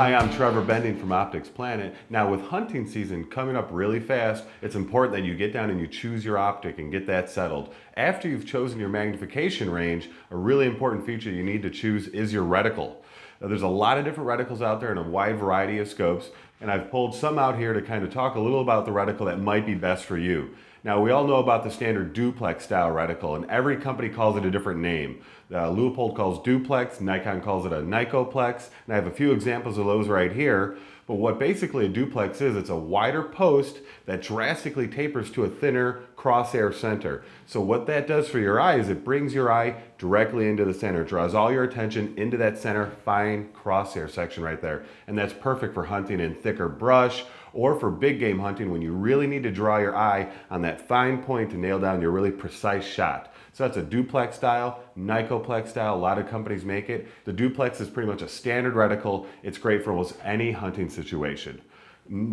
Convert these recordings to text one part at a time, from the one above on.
Hi, I'm Trevor Bending from OpticsPlanet. Now with hunting season coming up really fast, it's important that you get down and you choose your optic and get that settled. After you've chosen your magnification range, a really important feature you need to choose is your reticle. Now, there's a lot of different reticles out there in a wide variety of scopes, and I've pulled some out here to kind of talk a little about the reticle that might be best for you. Now, we all know about the standard duplex style reticle, and every company calls it a different name. Leupold calls duplex, Nikon calls it a Nicoplex, and I have a few examples of those right here. But what basically a duplex is, it's a wider post that drastically tapers to a thinner crosshair center. So what that does for your eye is it brings your eye directly into the center, draws all your attention into that center fine crosshair section right there. And that's perfect for hunting in thicker brush or for big game hunting when you really need to draw your eye on that fine point to nail down your really precise shot. So that's a duplex style, Nicoplex style, a lot of companies make it. The duplex is pretty much a standard reticle. It's great for almost any hunting situation.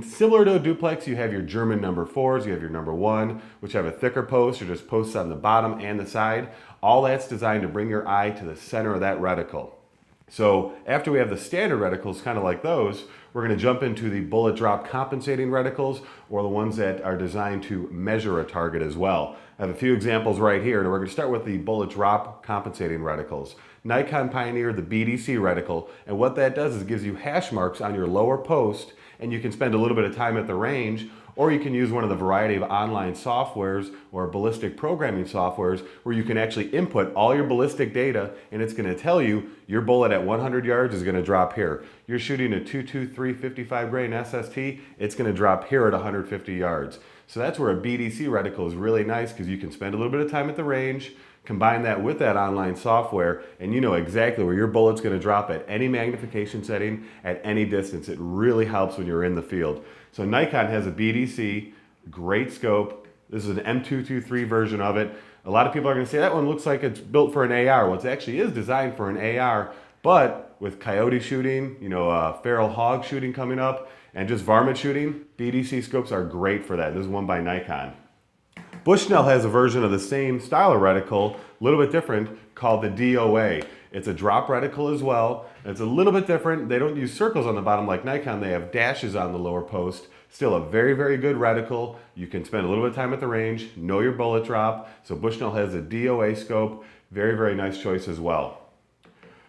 Similar to a duplex, you have your German number 4s, you have your number 1, which have a thicker post, or just posts on the bottom and the side. All that's designed to bring your eye to the center of that reticle. So after we have the standard reticles, kind of like those, we're going to jump into the bullet drop compensating reticles, or the ones that are designed to measure a target as well. I have a few examples right here, and we're going to start with the bullet drop compensating reticles. Nikon pioneered the BDC reticle, and what that does is it gives you hash marks on your lower post, and you can spend a little bit of time at the range, or you can use one of the variety of online softwares or ballistic programming softwares where you can actually input all your ballistic data, and it's going to tell you your bullet at 100 yards is going to drop here. You're shooting a 223 55 grain SST, it's going to drop here at 150 yards. So that's where a BDC reticle is really nice, because you can spend a little bit of time at the range, combine that with that online software, and you know exactly where your bullet's going to drop at any magnification setting, at any distance. It really helps when you're in the field. So Nikon has a BDC, great scope. This is an M223 version of it. A lot of people are going to say that one looks like it's built for an AR. Well, it actually is designed for an AR, but with coyote shooting, feral hog shooting coming up, and just varmint shooting, BDC scopes are great for that. This is one by Nikon. Bushnell has a version of the same style of reticle, a little bit different, called the DOA. It's a drop reticle as well. It's a little bit different. They don't use circles on the bottom like Nikon. They have dashes on the lower post. Still a very, very good reticle. You can spend a little bit of time at the range, know your bullet drop. So Bushnell has a DOA scope. Very, very nice choice as well.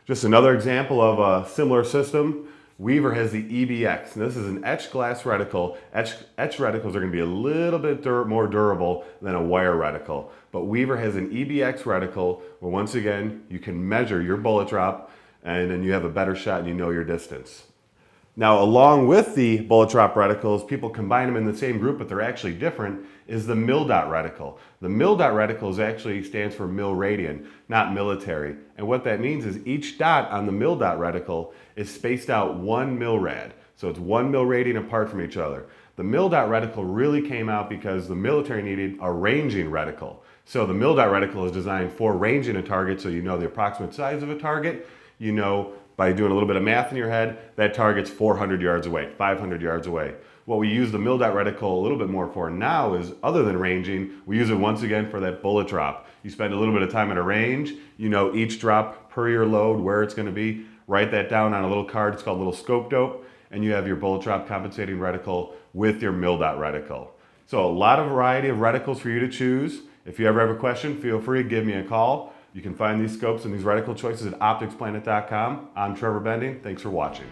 Just another example of a similar system. Weaver has the EBX, and this is an etched glass reticle. Etched reticles are going to be a little bit more durable than a wire reticle. But Weaver has an EBX reticle where, once again, you can measure your bullet drop, and then you have a better shot and you know your distance. Now, along with the bullet drop reticles, people combine them in the same group, but they're actually different, is the mil dot reticle. The mil dot reticle actually stands for mil radian, not military. And what that means is each dot on the mil dot reticle is spaced out 1 milrad. So it's 1 mil radian apart from each other. The mil dot reticle really came out because the military needed a ranging reticle. So the mil dot reticle is designed for ranging a target, so you know the approximate size of a target. You know, by doing a little bit of math in your head, that target's 400 yards away, 500 yards away. What we use the mil dot reticle a little bit more for now is, other than ranging, we use it once again for that bullet drop. You spend a little bit of time at a range, you know each drop per your load, where it's going to be, write that down on a little card, it's called a little scope dope, and you have your bullet drop compensating reticle with your mil dot reticle. So a lot of variety of reticles for you to choose. If you ever have a question, feel free to give me a call. You can find these scopes and these reticle choices at OpticsPlanet.com. I'm Trevor Bending. Thanks for watching.